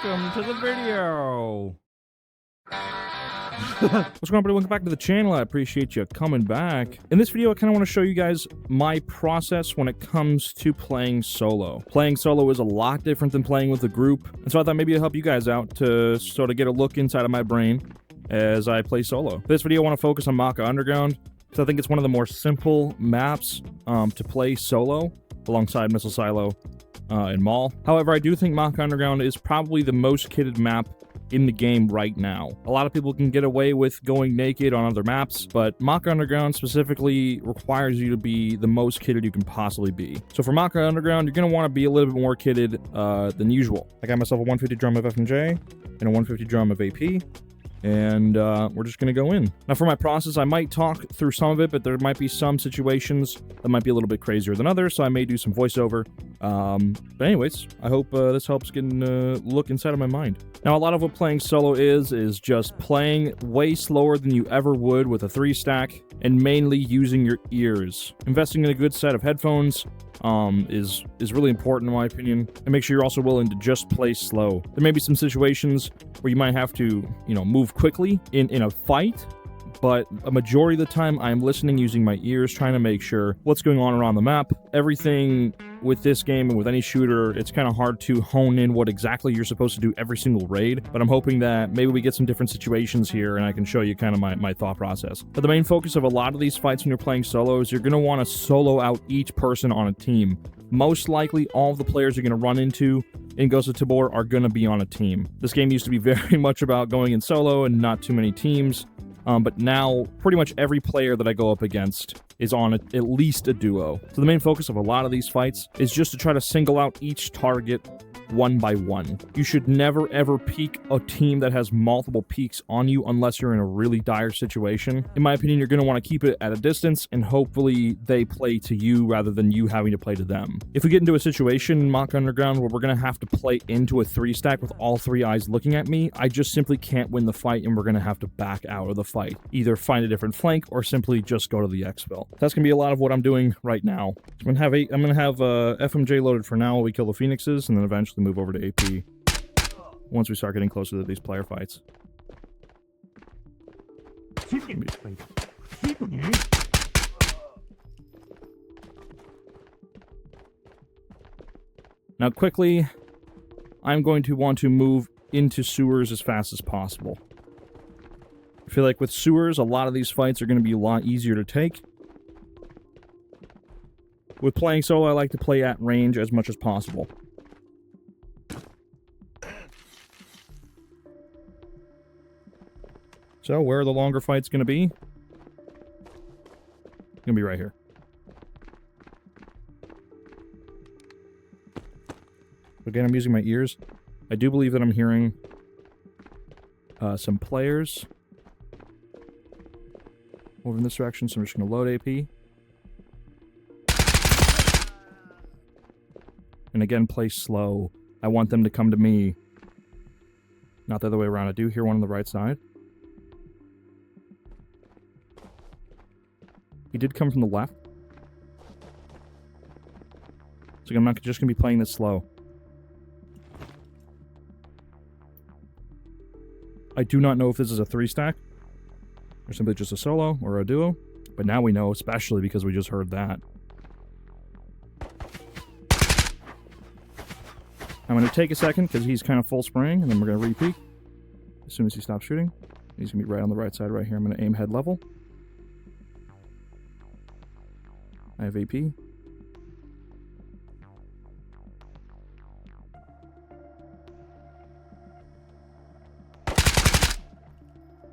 welcome to the video. What's going on, everybody? Welcome back to the channel. I appreciate you coming back. In this video, I kind of want to show you guys my process when it comes to playing solo. Playing solo is a lot different than playing with a group, and so I thought maybe it'd help you guys out to sort of get a look inside of my brain as I play solo. For this video, I want to focus on Maka Underground, because I think it's one of the more simple maps to play solo, alongside Missile Silo and Mall. However, I do think Maka Underground is probably the most kitted map in the game right now. A lot of people can get away with going naked on other maps, but Maka Underground specifically requires you to be the most kitted you can possibly be. So for Maka Underground, you're going to want to be a little bit more kitted than usual. I got myself a 150 drum of F&J and a 150 drum of AP. And we're just going to go in. Now for my process, I might talk through some of it, but there might be some situations that might be a little bit crazier than others, so I may do some voiceover. But anyways, I hope this helps get a look inside of my mind. Now, a lot of what playing solo is just playing way slower than you ever would with a 3-stack, and mainly using your ears. Investing in a good set of headphones is really important in my opinion, and make sure you're also willing to just play slow. There may be some situations where you might have to, move quickly in a fight, but a majority of the time I'm listening using my ears, trying to make sure what's going on around the map. Everything with this game and with any shooter, it's kind of hard to hone in what exactly you're supposed to do every single raid, but I'm hoping that maybe we get some different situations here and I can show you kind of my thought process. But the main focus of a lot of these fights when you're playing solo is you're going to want to solo out each person on a team. Most likely, all of the players you're going to run into in Ghost of Tabor are going to be on a team. This game used to be very much about going in solo and not too many teams. But now, pretty much every player that I go up against is on at least a duo. So the main focus of a lot of these fights is just to try to single out each target one by one. You should never ever peek a team that has multiple peeks on you unless you're in a really dire situation. In my opinion, you're going to want to keep it at a distance and hopefully they play to you rather than you having to play to them. If we get into a situation in Maka Underground where we're going to have to play into a 3-stack with all 3 eyes looking at me, I just simply can't win the fight and we're going to have to back out of the fight. Either find a different flank or simply just go to the exfil. That's going to be a lot of what I'm doing right now. So I'm going to have FMJ loaded for now while we kill the Phoenixes, and then eventually move over to AP once we start getting closer to these player fights. Now quickly, I'm going to want to move into sewers as fast as possible. I feel like with sewers, a lot of these fights are going to be a lot easier to take. With playing solo, I like to play at range as much as possible. So, where are the longer fights going to be? Going to be right here. Again, I'm using my ears. I do believe that I'm hearing some players over in this direction, so I'm just going to load AP. And again, play slow. I want them to come to me, not the other way around. I do hear one on the right side. He did come from the left. So I'm not just going to be playing this slow. I do not know if this is a 3-stack, or simply just a solo, or a duo. But now we know, especially because we just heard that. I'm going to take a second, because he's kind of full spraying, and then we're going to re-peek. As soon as he stops shooting, he's going to be right on the right side right here. I'm going to aim head level. I have AP.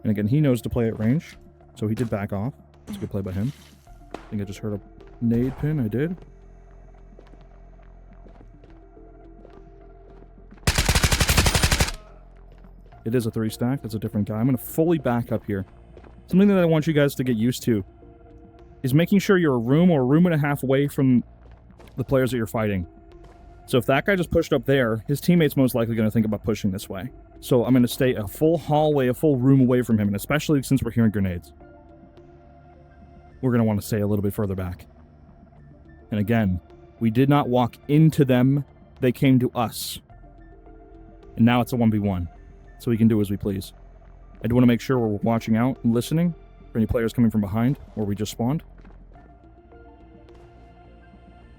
And again, he knows to play at range, so he did back off. It's a good play by him. I think I just heard a nade pin. I did. It is a 3-stack. That's a different guy. I'm going to fully back up here. Something that I want you guys to get used to is making sure you're a room or a room and a half away from the players that you're fighting. So if that guy just pushed up there, his teammate's most likely going to think about pushing this way. So I'm going to stay a full hallway, a full room away from him, and especially since we're hearing grenades, we're going to want to stay a little bit further back. And again, we did not walk into them, they came to us. And now it's a 1v1. So we can do as we please. I do want to make sure we're watching out and listening for any players coming from behind where we just spawned.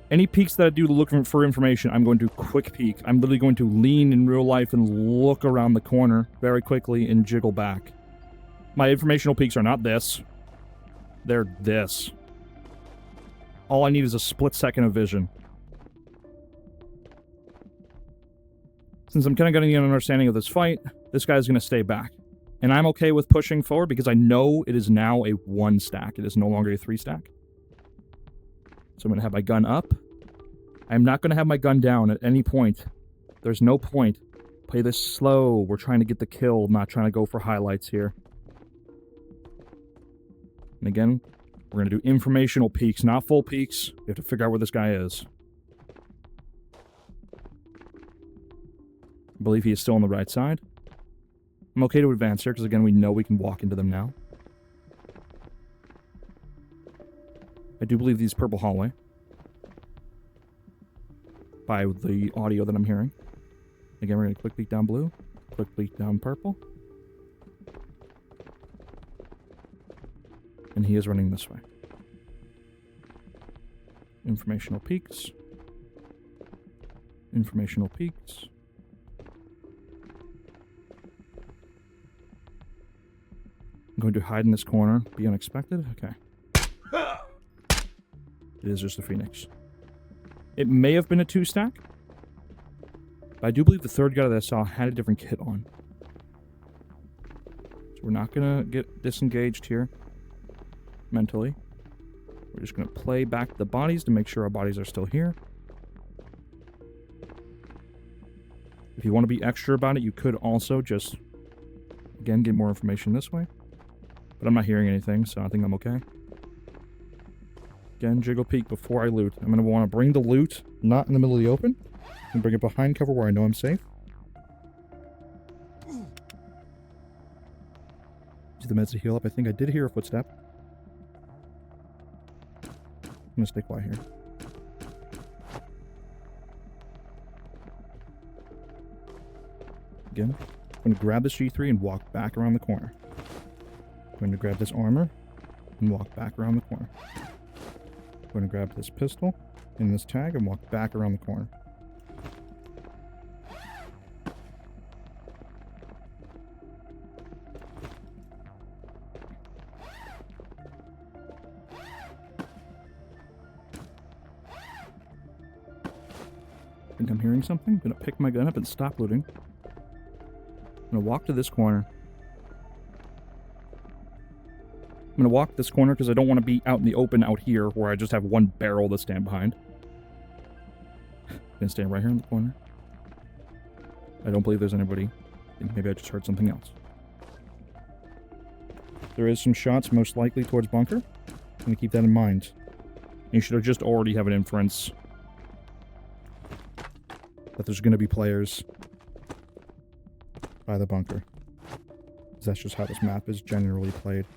Any peeks that I do looking for information, I'm going to quick peek. I'm literally going to lean in real life and look around the corner very quickly and jiggle back. My informational peeks are not this. They're this. All I need is a split second of vision. Since I'm kind of getting an understanding of this fight, this guy's going to stay back. And I'm okay with pushing forward because I know it is now a 1 stack. It is no longer a 3 stack. So I'm going to have my gun up. I'm not going to have my gun down at any point. There's no point. Play this slow. We're trying to get the kill, not trying to go for highlights here. And again, we're going to do informational peeks, not full peeks. We have to figure out where this guy is. I believe he is still on the right side. I'm okay to advance here because, again, we know we can walk into them now. I do believe these purple hallway. By the audio that I'm hearing. Again, we're going to quick peek down blue. Quick peek down purple. And he is running this way. Informational peeks. Informational peeks. I'm going to hide in this corner. Be unexpected. Okay. It is just a Phoenix. It may have been a 2 stack. But I do believe the third guy that I saw had a different kit on. So we're not going to get disengaged here. Mentally. We're just going to play back the bodies to make sure our bodies are still here. If you want to be extra about it, you could also just, again, get more information this way. But I'm not hearing anything, so I think I'm okay. Again, jiggle peek before I loot. I'm going to want to bring the loot not in the middle of the open. And bring it behind cover where I know I'm safe. Do the meds to heal up. I think I did hear a footstep. I'm going to stay quiet here. Again, I'm going to grab this G3 and walk back around the corner. I'm going to grab this armor and walk back around the corner. I'm going to grab this pistol and this tag and walk back around the corner. I think I'm hearing something. I'm going to pick my gun up and stop looting. I'm going to walk to this corner. I'm going to walk this corner because I don't want to be out in the open out here where I just have one barrel to stand behind. I'm going to stand right here in the corner. I don't believe there's anybody. I think maybe I just heard something else. There is some shots most likely towards bunker. I'm going to keep that in mind. You should have just already have an inference that there's going to be players by the bunker. That's just how this map is generally played.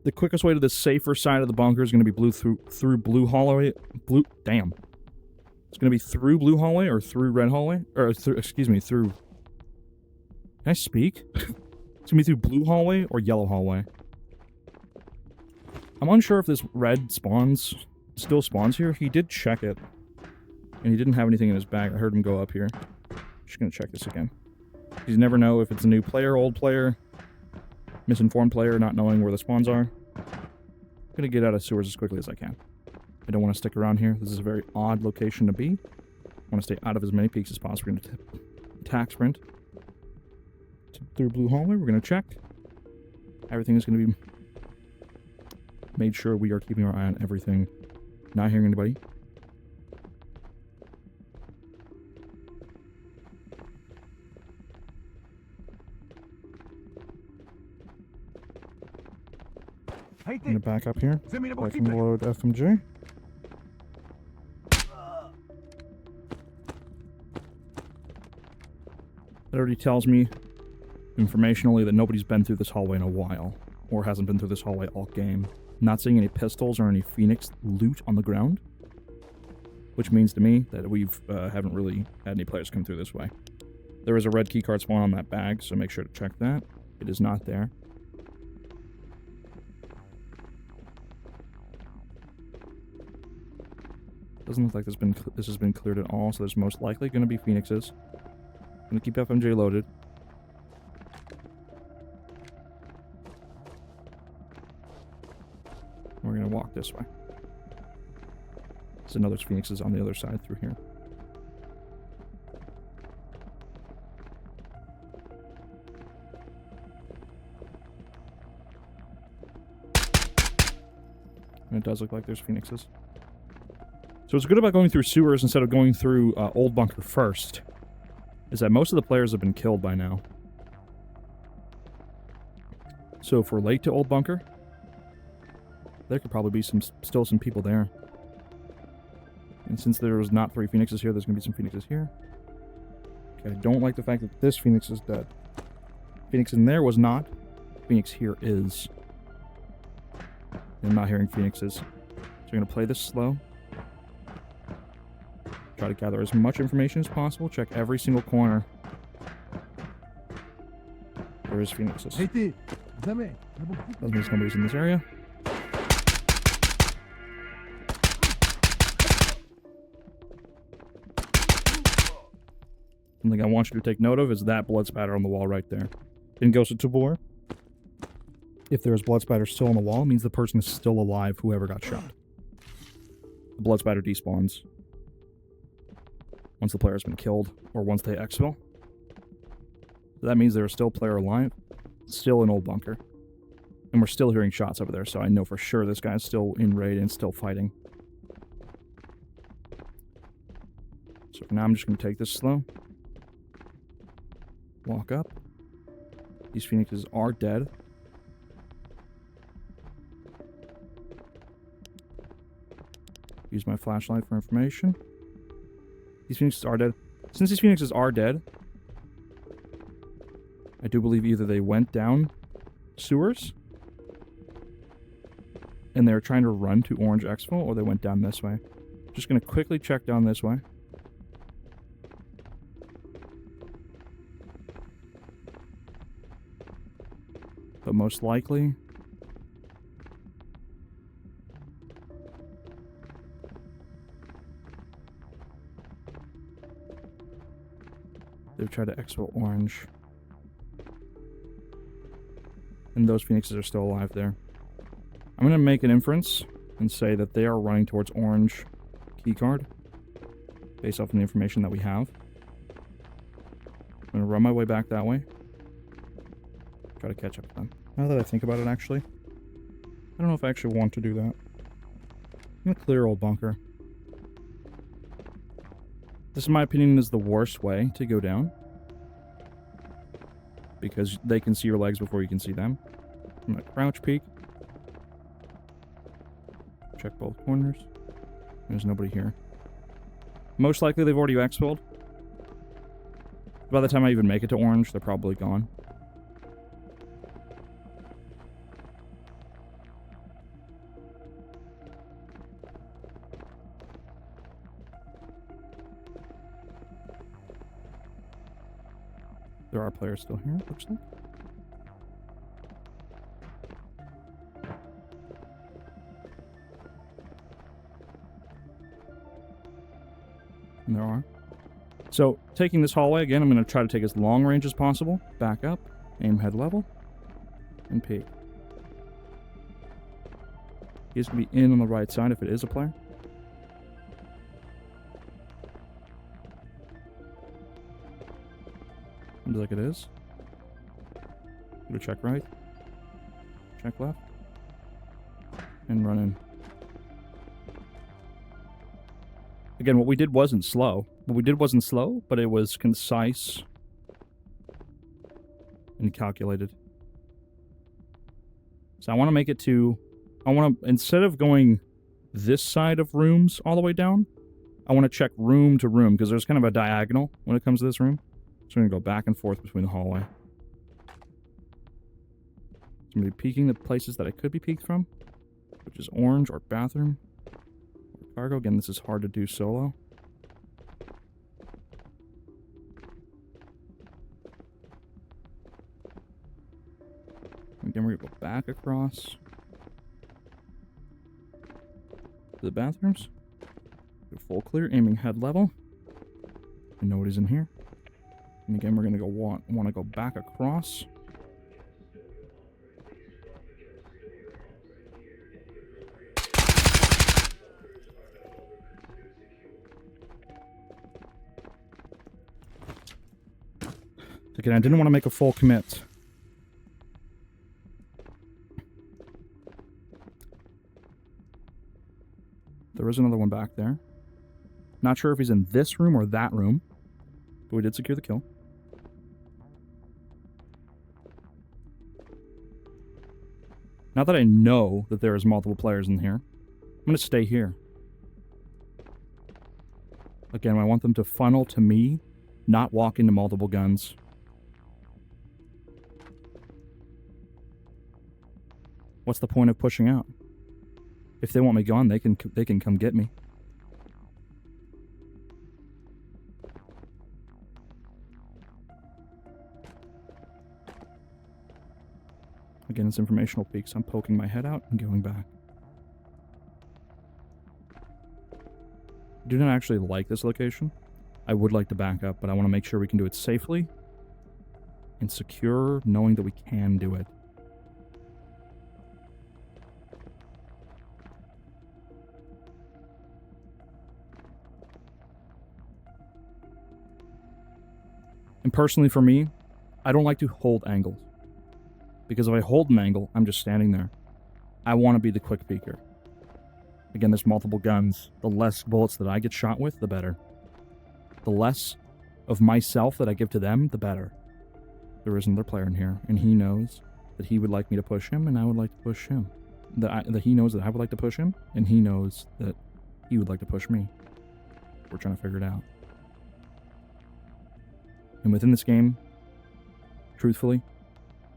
The quickest way to the safer side of the bunker is going to be through blue hallway. Damn. It's going to be through blue hallway or through red hallway. Or through, excuse me, through... Can I speak? It's going to be through blue hallway or yellow hallway. I'm unsure if this red still spawns here. He did check it. And he didn't have anything in his bag. I heard him go up here. Just going to check this again. You never know if it's a new player, old player, misinformed player, not knowing where the spawns are. I'm going to get out of sewers as quickly as I can. I don't want to stick around here. This is a very odd location to be. I want to stay out of as many peaks as possible. We're going to attack sprint. Through blue hallway, we're going to check. Everything is going to be made sure we are keeping our eye on everything. Not hearing anybody. I'm going to back up here. I can load FMJ. That already tells me informationally that nobody's been through this hallway in a while. Or hasn't been through this hallway all game. Not seeing any pistols or any Phoenix loot on the ground. which means to me that we've haven't really had any players come through this way. There is a red keycard spawn on that bag, so make sure to check that. It is not there. Doesn't look like this has been cleared at all, so there's most likely going to be Phoenixes. I'm going to keep FMJ loaded. We're going to walk this way. So now there's Phoenixes on the other side through here. And it does look like there's Phoenixes. So what's good about going through sewers instead of going through Old Bunker first is that most of the players have been killed by now. So if we're late to Old Bunker, there could probably be still some people there. And since there was not 3 Phoenixes here, there's going to be some Phoenixes here. Okay, I don't like the fact that this Phoenix is dead. Phoenix in there was not. Phoenix here is. I'm not hearing Phoenixes. So we're going to play this slow. Try to gather as much information as possible. Check every single corner. There is Phoenixes. Doesn't mean nobody's in this area. Something I want you to take note of is that blood spatter on the wall right there. In Ghost of Tabor, if there's blood spatter still on the wall, it means the person is still alive, whoever got shot. The blood spatter despawns once the player has been killed, or once they exfil. So that means there's still a player alive, still in Old Bunker. And we're still hearing shots over there, so I know for sure this guy's still in raid and still fighting. So for now, I'm just going to take this slow. Walk up. These Phoenixes are dead. Use my flashlight for information. These Phoenixes are dead. Since these Phoenixes are dead, I do believe either they went down sewers and they're trying to run to Orange Exfil, or they went down this way. Just going to quickly check down this way. But most likely, they've tried to exfil Orange. And those Phoenixes are still alive there. I'm going to make an inference and say that they are running towards Orange keycard based off of the information that we have. I'm going to run my way back that way. Try to catch up with them. Now that I think about it, actually, I don't know if I actually want to do that. I'm going to clear Old Bunker. This, in my opinion, is the worst way to go down. Because they can see your legs before you can see them. I'm going to crouch peek. Check both corners. There's nobody here. Most likely they've already exfilled. By the time I even make it to Orange, they're probably gone. There are players still here, looks like. And there are. So, taking this hallway again, I'm going to try to take as long range as possible. Back up, aim head level, and peek. He's going to be in on the right side if it is a player. Seems like it is. Go check right. Check left. And run in. Again, what we did wasn't slow. But it was concise and calculated. So I want to make it to... instead of going this side of rooms all the way down, I want to check room to room, because there's kind of a diagonal when it comes to this room. So I'm going to go back and forth between the hallway. I'm going to be peeking the places that I could be peeked from, which is Orange or Bathroom or cargo. Again, this is hard to do solo. Again, we're gonna go back across to the bathrooms. Do full clear, aiming head level. And nobody's in here. And again, we're gonna go want to go back across. Again, I didn't want to make a full commit. There is another one back there. Not sure if he's in this room or that room, but we did secure the kill. Now that I know that there is multiple players in here, I'm going to stay here. Again, I want them to funnel to me, not walk into multiple guns. What's the point of pushing out? If they want me gone, they can come get me. Again, it's informational peaks. I'm poking my head out and going back. I do not actually like this location. I would like to back up, but I want to make sure we can do it safely and secure, knowing that we can do it. And personally for me, I don't like to hold angles. Because if I hold an angle, I'm just standing there. I want to be the quick peeker. Again, there's multiple guns. The less bullets that I get shot with, the better. The less of myself that I give to them, the better. There is another player in here, and he knows that he would like me to push him, and I would like to push him. That he knows that I would like to push him, and he knows that he would like to push me. We're trying to figure it out. And within this game, truthfully,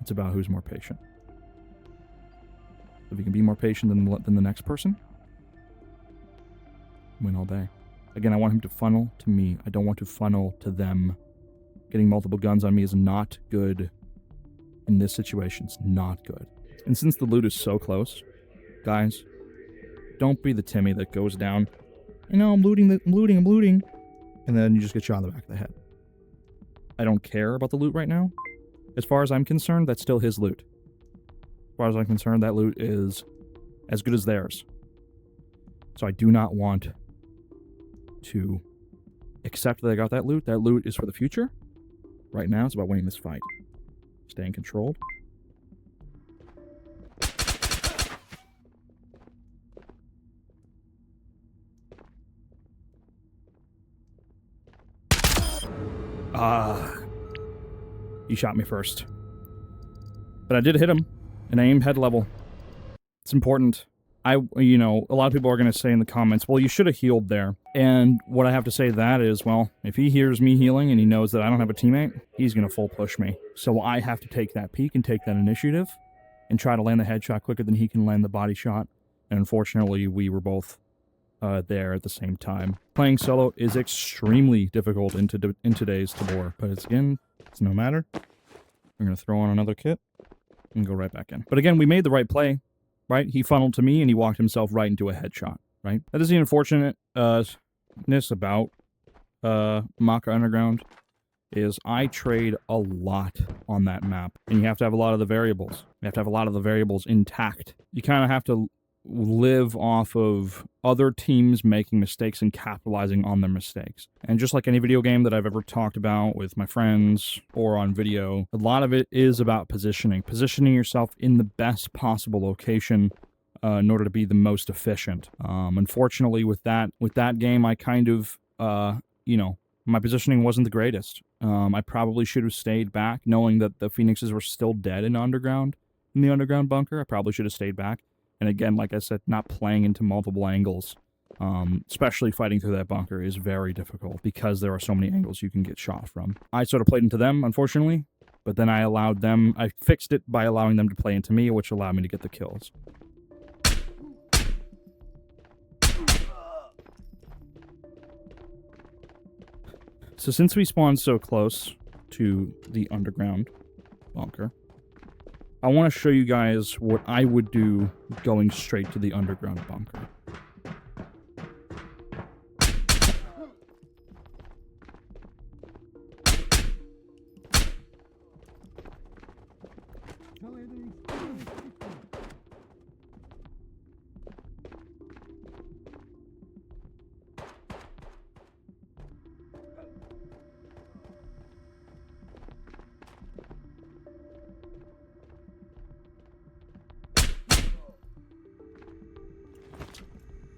it's about who's more patient. If you can be more patient than the next person, win all day. Again, I want him to funnel to me. I don't want to funnel to them. Getting multiple guns on me is not good. In this situation, it's not good. And since the loot is so close, guys, don't be the Timmy that goes down, you know, I'm looting, and then you just get shot in the back of the head. I don't care about the loot right now. As far as I'm concerned, that's still his loot. As far as I'm concerned, that loot is as good as theirs. So I do not want to accept that I got that loot. That loot is for the future. Right now, it's about winning this fight. Staying controlled. He shot me first. But I did hit him, and I aimed head level. It's important. You know, a lot of people are going to say in the comments, well, you should have healed there. And what I have to say to that is, well, if he hears me healing and he knows that I don't have a teammate, he's going to full push me. So I have to take that peek and take that initiative and try to land the headshot quicker than he can land the body shot. And unfortunately, we were both there at the same time. Playing solo is extremely difficult in today's Tabor, but it's no matter. I'm going to throw on another kit and go right back in. But again, we made the right play, right? He funneled to me and he walked himself right into a headshot, right? That is the unfortunateness about Maka Underground, is I trade a lot on that map, and you have to have a lot of the variables. You have to have a lot of the variables intact. You kind of have to live off of other teams making mistakes and capitalizing on their mistakes. And just like any video game that I've ever talked about with my friends or on video, a lot of it is about positioning yourself in the best possible location in order to be the most efficient. Unfortunately, with that game, I kind of, you know, my positioning wasn't the greatest. I probably should have stayed back, knowing that the Phoenixes were still dead in the underground bunker. I probably should have stayed back. And again, like I said, not playing into multiple angles, especially fighting through that bunker, is very difficult because there are so many angles you can get shot from. I sort of played into them, unfortunately, but then I fixed it by allowing them to play into me, which allowed me to get the kills. So since we spawned so close to the underground bunker, I want to show you guys what I would do going straight to the underground bunker.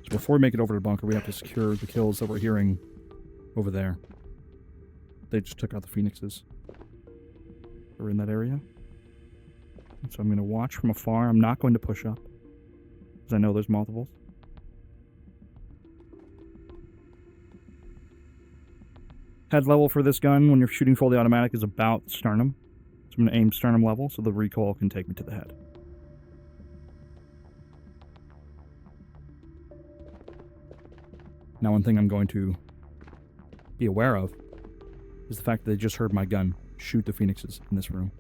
So before we make it over to the bunker, we have to secure the kills that we're hearing over there. They just took out the phoenixes. We're in that area. And so I'm going to watch from afar. I'm not going to push up, because I know there's multiples. Head level for this gun when you're shooting fully automatic is about sternum. So I'm going to aim sternum level so the recoil can take me to the head. Now, one thing I'm going to be aware of is the fact that they just heard my gun shoot the phoenixes in this room.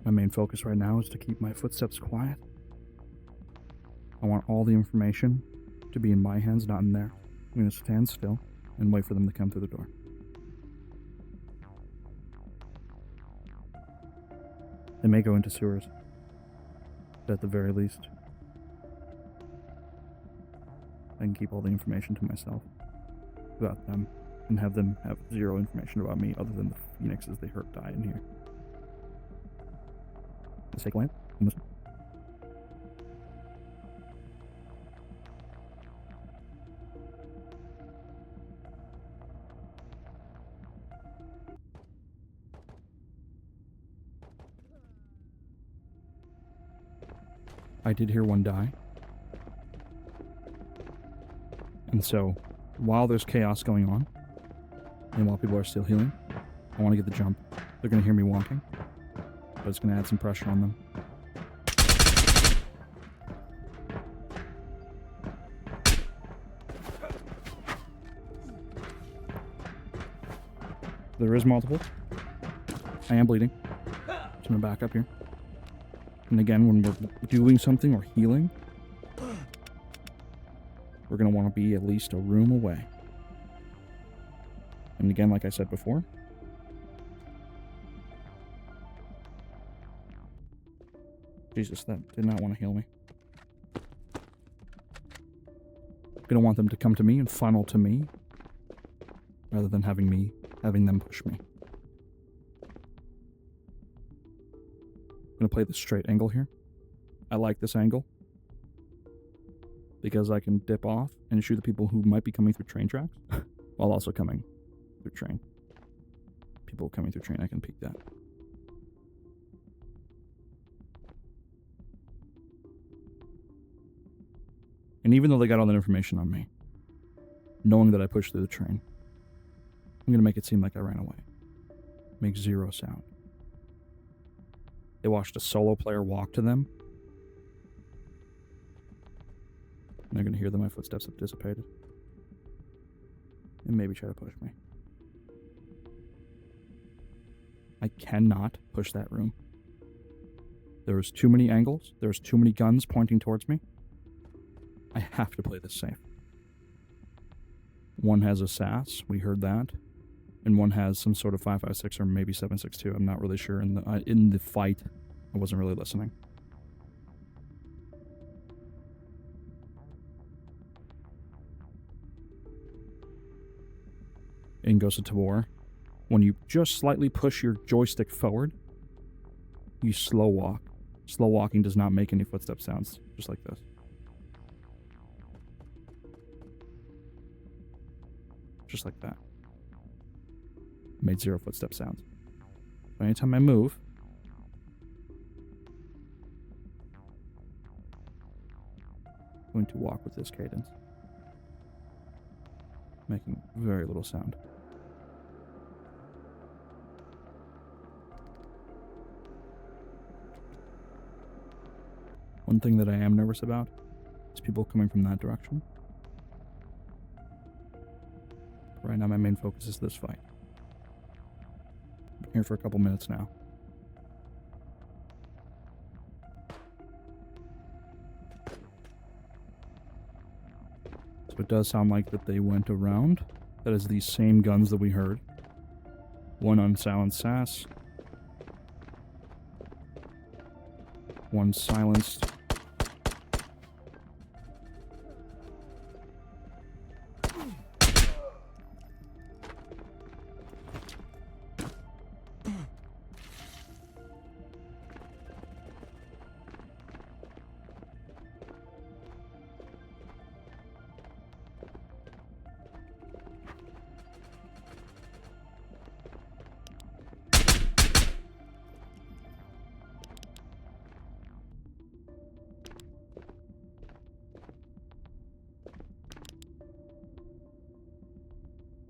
My main focus right now is to keep my footsteps quiet. I want all the information to be in my hands, not in there. I'm going to stand still and wait for them to come through the door. They may go into sewers, but at the very least, I can keep all the information to myself about them and have them have zero information about me other than the phoenixes they heard die in here. Let's take a lamp and listen. I did hear one die. And so, while there's chaos going on, and while people are still healing, I want to get the jump. They're going to hear me walking, but it's going to add some pressure on them. There is multiple. I am bleeding. So I'm going to back up here. And again, when we're doing something or healing, we're going to want to be at least a room away. And again, like I said before, Jesus, that did not want to heal me. I'm going to want them to come to me and funnel to me, rather than having them push me. I'm going to play the straight angle here. I like this angle because I can dip off and shoot the people who might be coming through train tracks while also coming through train. People coming through train, I can peek that. And even though they got all that information on me, knowing that I pushed through the train, I'm going to make it seem like I ran away. Make zero sound. They watched a solo player walk to them. And they're going to hear that my footsteps have dissipated. And maybe try to push me. I cannot push that room. There's too many angles. There's too many guns pointing towards me. I have to play this safe. One has a SAS. We heard that. And one has some sort of 5.56 or maybe 7.62. I'm not really sure. In the fight, I wasn't really listening. In Ghost of Tabor, when you just slightly push your joystick forward, you slow walk. Slow walking does not make any footstep sounds, just like this. Just like that. Made zero footstep sounds. But anytime I move, I'm going to walk with this cadence, making very little sound. One thing that I am nervous about is people coming from that direction. Right now, my main focus is this fight. Been here for a couple minutes now. So it does sound like that they went around. That is these same guns that we heard. One unsilenced SAS. One silenced.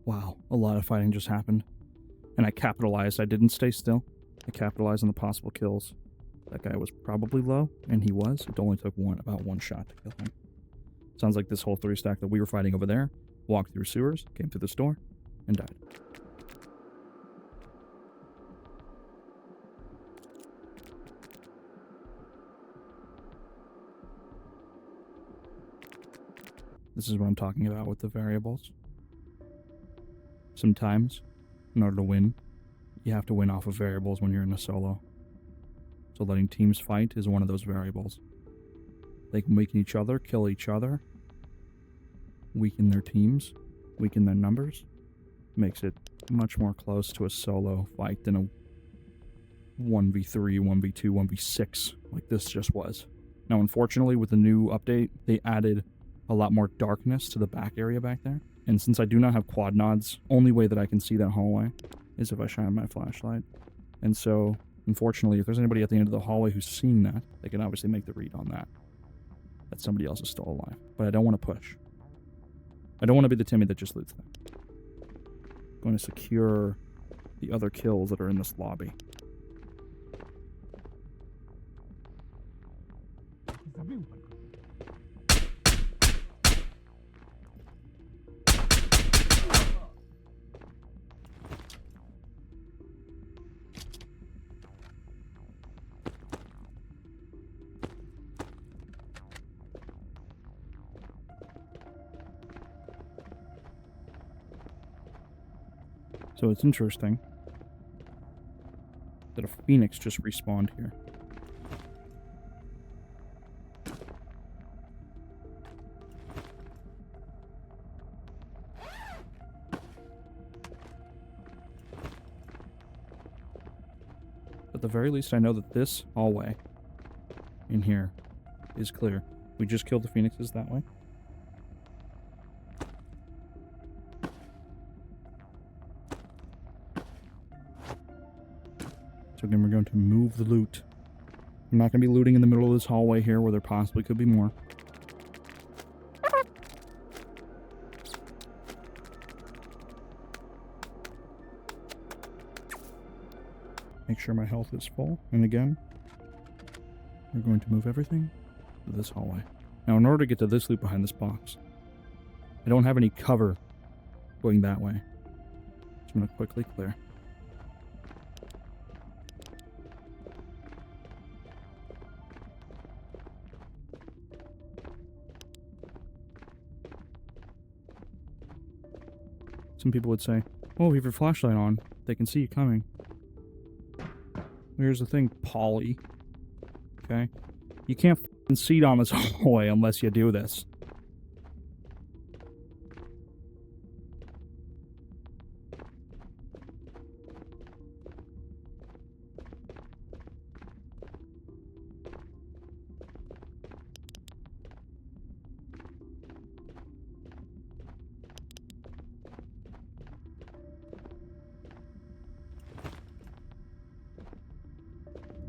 Wow, a lot of fighting just happened. And I capitalized. I didn't stay still. I capitalized on the possible kills. That guy was probably low, and he was. It only took about one shot to kill him. Sounds like this whole 3 stack that we were fighting over there walked through sewers, came through this door, and died. This is what I'm talking about with the variables. Sometimes, in order to win, you have to win off of variables when you're in a solo. So letting teams fight is one of those variables. They can weaken each other, kill each other, weaken their teams, weaken their numbers. Makes it much more close to a solo fight than a 1v3, 1v2, 1v6 like this just was. Now, unfortunately, with the new update, they added a lot more darkness to the back area back there. And since I do not have quad nods, only way that I can see that hallway is if I shine my flashlight. And so, unfortunately, if there's anybody at the end of the hallway who's seen that, they can obviously make the read on that somebody else is still alive. But I don't want to push. I don't want to be the Timmy that just loots them. I'm going to secure the other kills that are in this lobby. So it's interesting that a Phoenix just respawned here. At the very least, I know that this hallway in here is clear. We just killed the Phoenixes that way. So again, we're going to move the loot. I'm not going to be looting in the middle of this hallway here where there possibly could be more. Make sure my health is full. And again, we're going to move everything to this hallway. Now, in order to get to this loot behind this box, I don't have any cover going that way. So I'm going to quickly clear. Some people would say, oh, if you have your flashlight on, they can see you coming. Here's the thing, Polly. Okay? You can't f***ing see down this hallway unless you do this.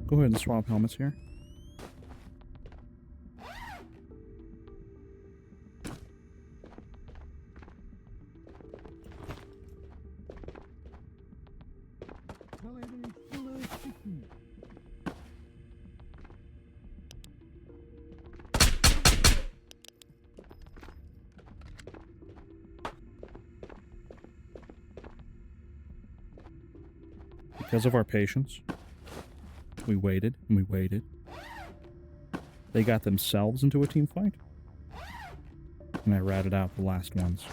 Go ahead and swap helmets here. because of our patience, we waited and we waited. They got themselves into a team fight, and I ratted out the last ones.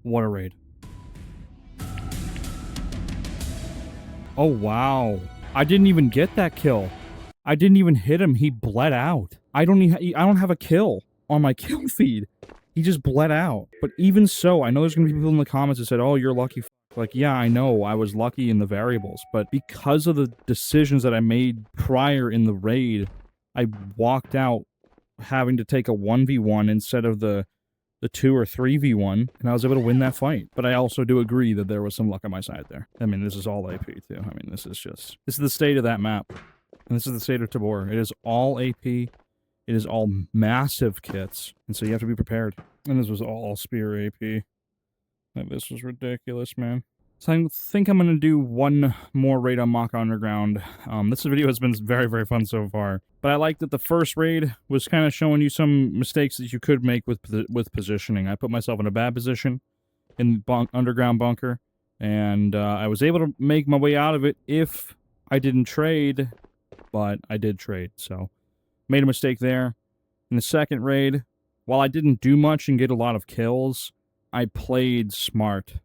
What a raid. Oh, wow. I didn't even get that kill. I didn't even hit him. He bled out. I don't have a kill on my kill feed. He just bled out. But even so, I know there's going to be people in the comments that said, oh, you're lucky. Like, yeah, I know I was lucky in the variables. But because of the decisions that I made prior in the raid, I walked out having to take a 1v1 instead of the 2 or 3v1, and I was able to win that fight. But I also do agree that there was some luck on my side there. I mean, this is all AP, too. I mean, this is the state of that map. And this is the state of Tabor. It is all AP. It is all massive kits. And so you have to be prepared. And this was all spear AP. And this was ridiculous, man. So I think I'm going to do one more raid on Maka Underground. This video has been very, very fun so far. But I like that the first raid was kind of showing you some mistakes that you could make with positioning. I put myself in a bad position in the underground bunker. And I was able to make my way out of it if I didn't trade. But I did trade, so made a mistake there. In the second raid, while I didn't do much and get a lot of kills, I played smart.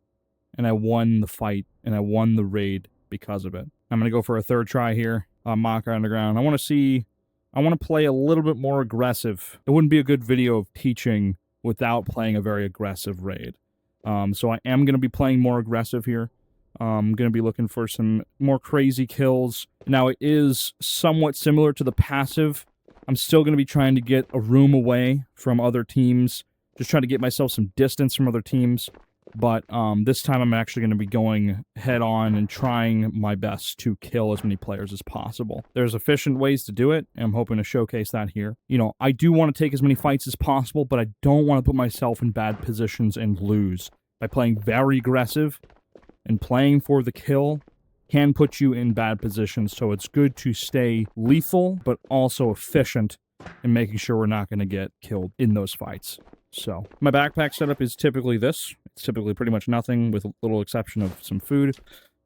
And I won the fight, and I won the raid because of it. I'm going to go for a third try here on Maka Underground. I want to play a little bit more aggressive. It wouldn't be a good video of teaching without playing a very aggressive raid. So I am going to be playing more aggressive here. I'm going to be looking for some more crazy kills. Now, it is somewhat similar to the passive. I'm still going to be trying to get a room away from other teams. Just trying to get myself some distance from other teams. But this time I'm actually going to be going head-on and trying my best to kill as many players as possible. There's efficient ways to do it, and I'm hoping to showcase that here. You know, I do want to take as many fights as possible, but I don't want to put myself in bad positions and lose. By playing very aggressive and playing for the kill can put you in bad positions, so it's good to stay lethal, but also efficient in making sure we're not going to get killed in those fights. So, my backpack setup is typically this. It's typically pretty much nothing, with a little exception of some food.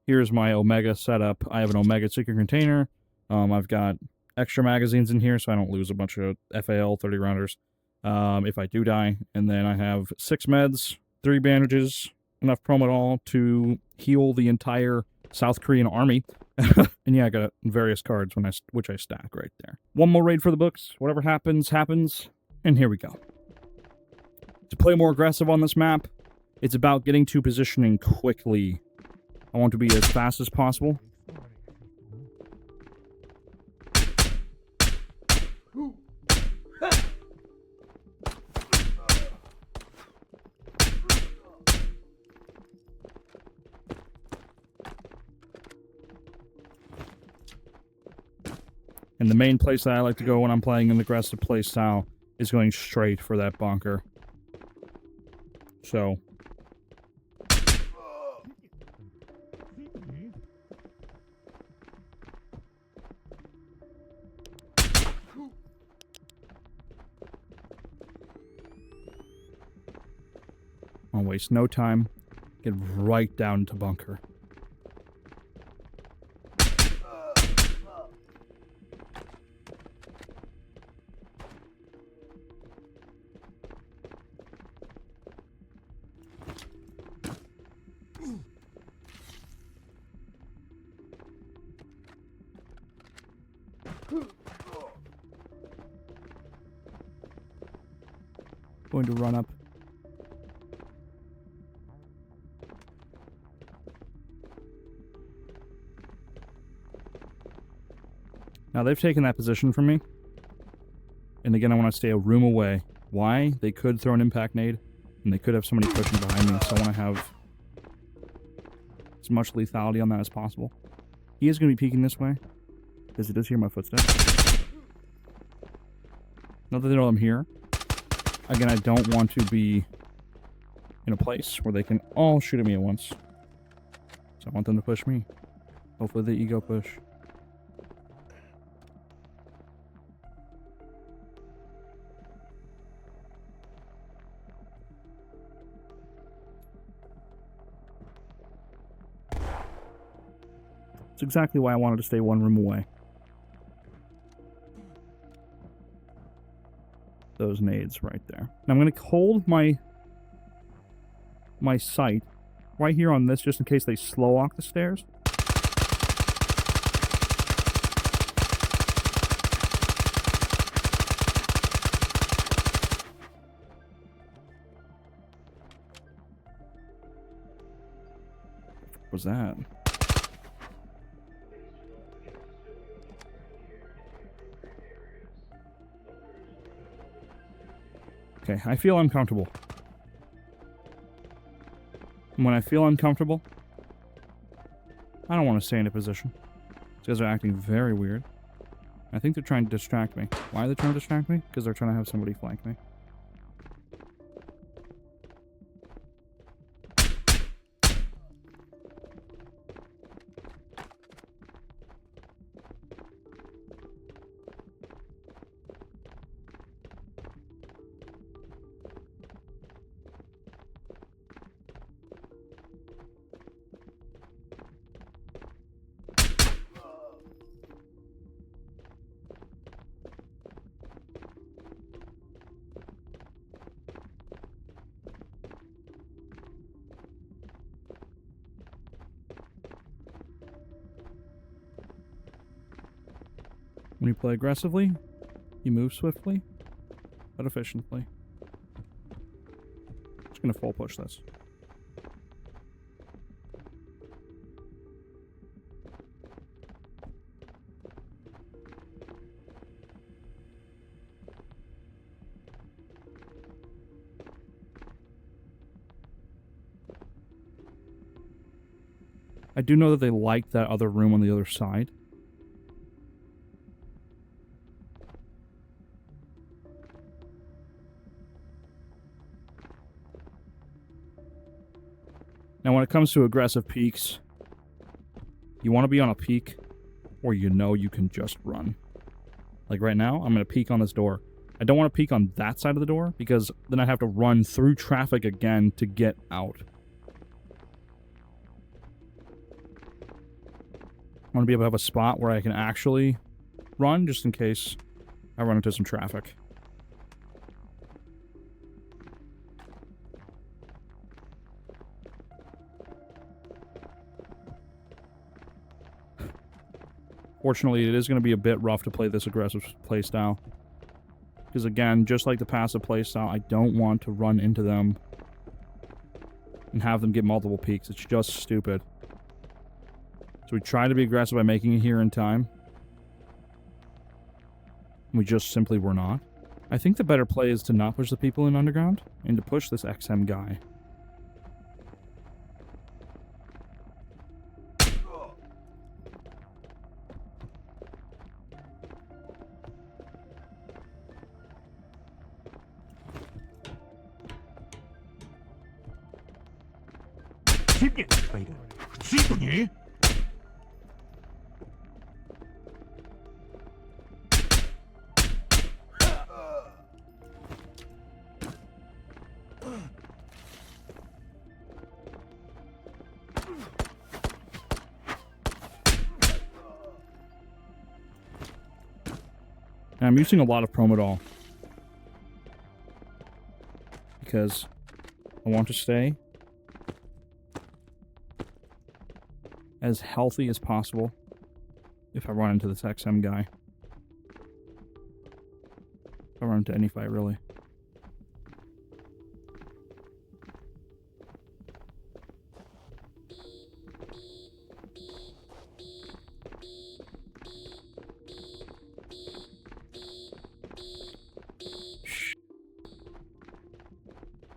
Here's my Omega setup. I have an Omega secret container. I've got extra magazines in here, so I don't lose a bunch of FAL 30 rounders if I do die. And then I have 6 meds, 3 bandages, enough Promedol to heal the entire South Korean army. And yeah, I got various cards which I stack right there. One more raid for the books. Whatever happens, happens. And here we go. To play more aggressive on this map, it's about getting to positioning quickly. I want to be as fast as possible. And the main place that I like to go when I'm playing an aggressive playstyle is going straight for that bunker. So, I'll waste no time. Get right down to bunker. Going to run up. Now they've taken that position from me. And again, I want to stay a room away. Why? They could throw an impact nade, and they could have somebody pushing behind me, so I want to have as much lethality on that as possible. He is going to be peeking this way, because he does hear my footsteps. Not that they know I'm here. Again, I don't want to be in a place where they can all shoot at me at once. So I want them to push me. Hopefully the ego push. It's exactly why I wanted to stay one room away. Those nades right there. Now I'm going to hold my sight right here on this just in case they slow walk the stairs. What was that? Okay, I feel uncomfortable. And when I feel uncomfortable, I don't want to stay in a position. These guys are acting very weird. I think they're trying to distract me. Why are they trying to distract me? Because they're trying to have somebody flank me. When you play aggressively, you move swiftly, but efficiently. Just gonna full push this. I do know that they like that other room on the other side. Now, when it comes to aggressive peaks, you want to be on a peak where you know you can just run. Like right now, I'm going to peek on this door. I don't want to peek on that side of the door because then I have to run through traffic again to get out. I want to be able to have a spot where I can actually run just in case I run into some traffic. Fortunately, it is going to be a bit rough to play this aggressive playstyle. Because again, just like the passive playstyle, I don't want to run into them and have them get multiple peaks. It's just stupid. So we try to be aggressive by making it here in time. We just simply were not. I think the better play is to not push the people in underground and to push this XM guy. And I'm using a lot of Promodol because I want to stay as healthy as possible if I run into this XM guy. If I run into any fight, really.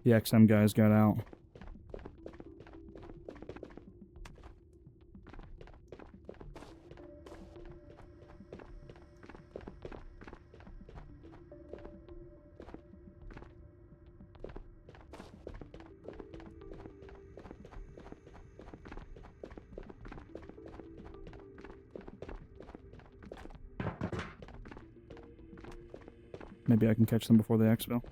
The XM guys got out. Maybe I can catch them before they exfil.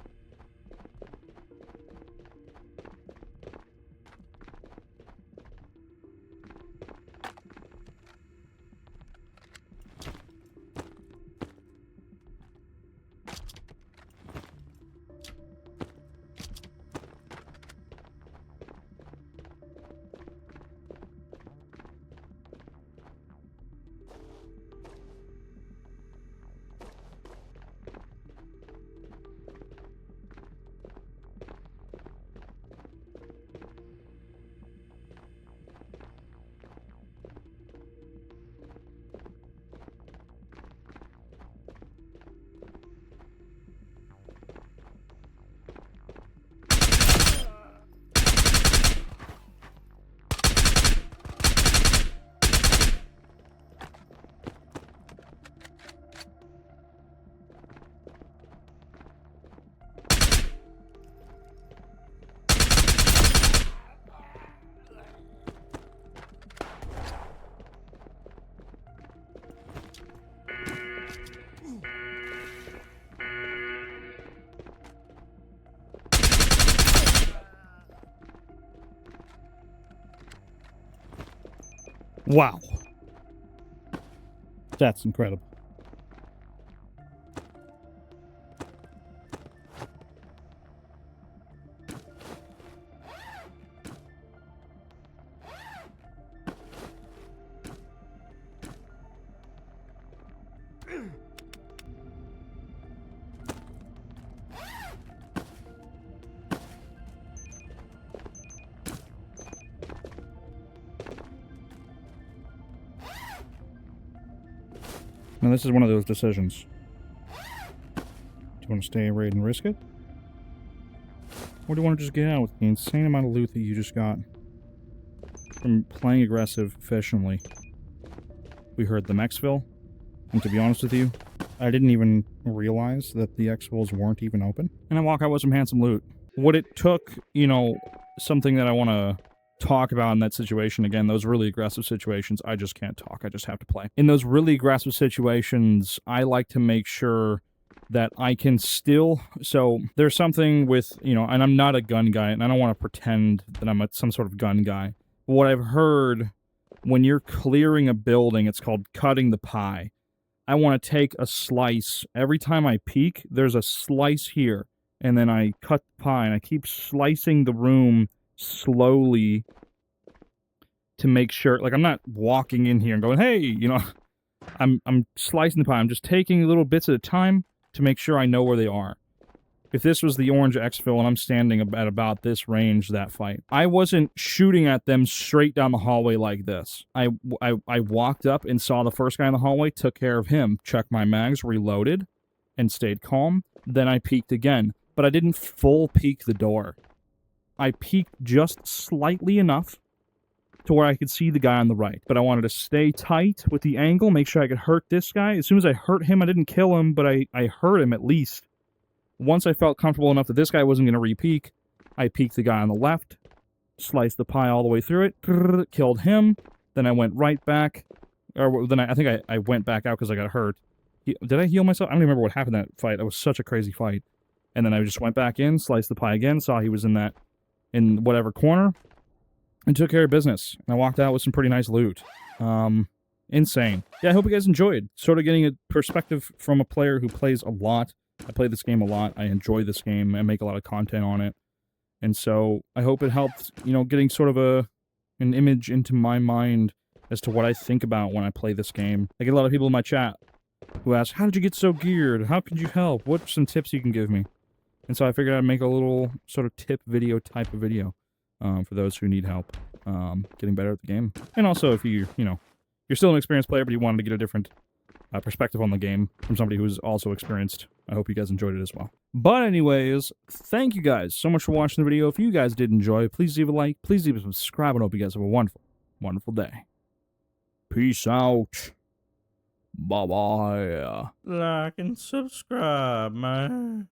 Wow. That's incredible. Now, this is one of those decisions. Do you want to stay, raid, and risk it? Or do you want to just get out with the insane amount of loot that you just got from playing aggressive efficiently? We heard the exfil, and to be honest with you, I didn't even realize that the exfils weren't even open. And I walk out with some handsome loot. What it took, you know, something that I want to talk about in that situation, again, those really aggressive situations, I just can't talk, I just have to play. In those really aggressive situations, I like to make sure that I can still, so there's something with, you know, and I'm not a gun guy, and I don't want to pretend that I'm some sort of gun guy. What I've heard, when you're clearing a building, it's called cutting the pie. I want to take a slice, every time I peek, there's a slice here, and then I cut the pie, and I keep slicing the room slowly to make sure, like, I'm not walking in here and going, hey, you know, I'm slicing the pie. I'm just taking little bits at a time to make sure I know where they are. If this was the orange exfil and I'm standing at about this range, that fight, I wasn't shooting at them straight down the hallway like this. I walked up and saw the first guy in the hallway, took care of him, checked my mags, reloaded, and stayed calm. Then I peeked again, but I didn't full peek the door. I peeked just slightly enough to where I could see the guy on the right. But I wanted to stay tight with the angle, make sure I could hurt this guy. As soon as I hurt him, I didn't kill him, but I hurt him at least. Once I felt comfortable enough that this guy wasn't going to re-peek, I peeked the guy on the left, sliced the pie all the way through it, killed him, then I went right back, or then I think I went back out because I got hurt. Did I heal myself? I don't even remember what happened in that fight. It was such a crazy fight. And then I just went back in, sliced the pie again, saw he was in whatever corner, and took care of business. And I walked out with some pretty nice loot. Insane. Yeah, I hope you guys enjoyed. Sort of getting a perspective from a player who plays a lot. I play this game a lot. I enjoy this game. I make a lot of content on it. And so I hope it helped, you know, getting sort of an image into my mind as to what I think about when I play this game. I get a lot of people in my chat who ask, how did you get so geared? How could you help? What are some tips you can give me? And so I figured I'd make a little sort of tip video type of video for those who need help getting better at the game. And also if you're still an experienced player, but you wanted to get a different perspective on the game from somebody who's also experienced. I hope you guys enjoyed it as well. But anyways, thank you guys so much for watching the video. If you guys did enjoy, please leave a like, please leave a subscribe, and I hope you guys have a wonderful, wonderful day. Peace out. Bye-bye. Like and subscribe, man.